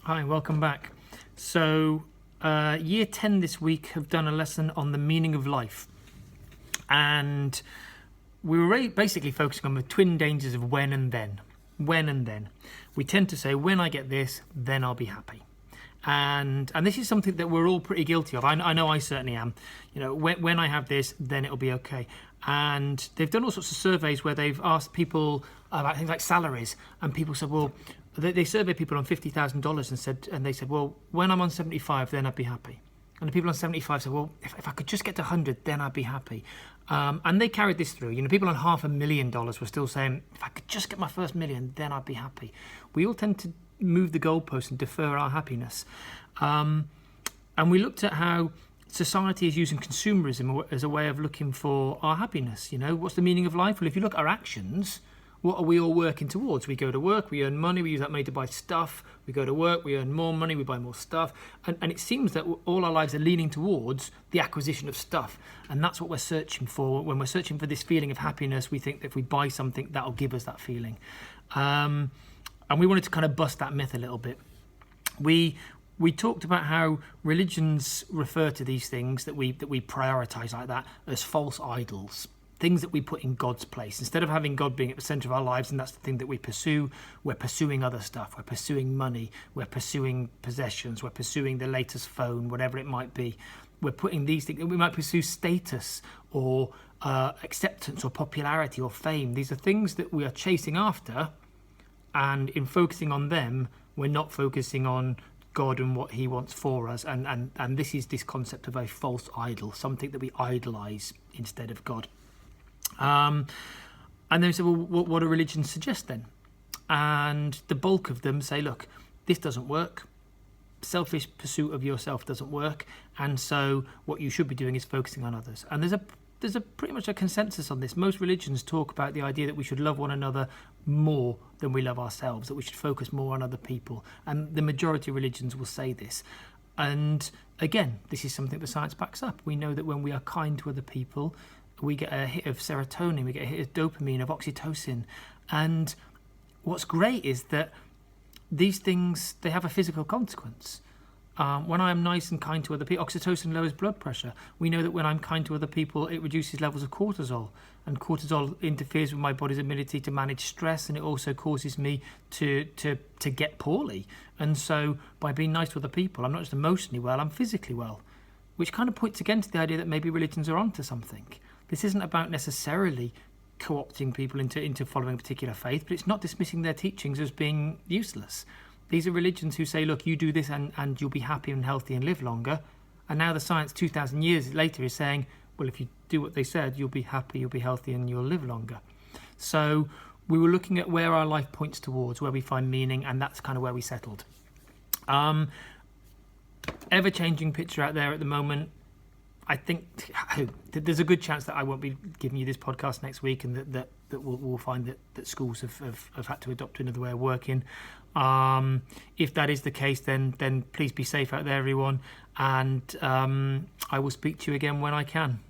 Hi, welcome back. So, year 10 this week have done a lesson on the meaning of life. And we were basically focusing on the twin dangers of when and then. When and then. We tend to say, when I get this, then I'll be happy. And this is something that we're all pretty guilty of. I know I certainly am. You know, when I have this, then it'll be okay. And they've done all sorts of surveys where they've asked people about things like salaries, and people said, well, they surveyed people on $50,000 and they said, well, when I'm on 75, then I'd be happy. And the people on 75 said, well, if I could just get to 100, then I'd be happy. And they carried this through. You know, people on $500,000 were still saying, if I could just get my first million, then I'd be happy. We all tend to move the goalpost and defer our happiness. And we looked at how society is using consumerism as a way of looking for our happiness. You know, what's the meaning of life? Well, if you look at our actions, what are we all working towards? We go to work, we earn money, we use that money to buy stuff. We go to work, we earn more money, we buy more stuff. And it seems that all our lives are leaning towards the acquisition of stuff. And that's what we're searching for. When we're searching for this feeling of happiness, we think that if we buy something, that'll give us that feeling. And we wanted to kind of bust that myth a little bit. We talked about how religions refer to these things that we prioritize like that as false idols. Things that we put in God's place. Instead of having God being at the center of our lives and that's the thing that we pursue, we're pursuing other stuff. We're pursuing money, we're pursuing possessions, we're pursuing the latest phone, whatever it might be. We're putting these things, we might pursue status or acceptance or popularity or fame. These are things that we are chasing after, and in focusing on them, we're not focusing on God and what he wants for us. And this is this concept of a false idol, something that we idolize instead of God. And then we said, well, what do religions suggest then? And the bulk of them say, look, this doesn't work. Selfish pursuit of yourself doesn't work. And so what you should be doing is focusing on others. And there's a pretty much a consensus on this. Most religions talk about the idea that we should love one another more than we love ourselves, that we should focus more on other people. And the majority of religions will say this. And again, this is something that science backs up. We know that when we are kind to other people, we get a hit of serotonin, we get a hit of dopamine, of oxytocin. And what's great is that these things, they have a physical consequence. When I am nice and kind to other people, oxytocin lowers blood pressure. We know that when I'm kind to other people, it reduces levels of cortisol. And cortisol interferes with my body's ability to manage stress, and it also causes me to get poorly. And so by being nice to other people, I'm not just emotionally well, I'm physically well. Which kind of points again to the idea that maybe religions are onto something. This isn't about necessarily co-opting people into following a particular faith, but it's not dismissing their teachings as being useless. These are religions who say, look, you do this and you'll be happy and healthy and live longer. And now the science 2,000 years later is saying, well, if you do what they said, you'll be happy, you'll be healthy and you'll live longer. So we were looking at where our life points towards, where we find meaning, and that's kind of where we settled. Ever-changing picture out there at the moment. I think there's a good chance that I won't be giving you this podcast next week, and that we'll find that schools have had to adopt another way of working. If that is the case, then please be safe out there, everyone, and I will speak to you again when I can.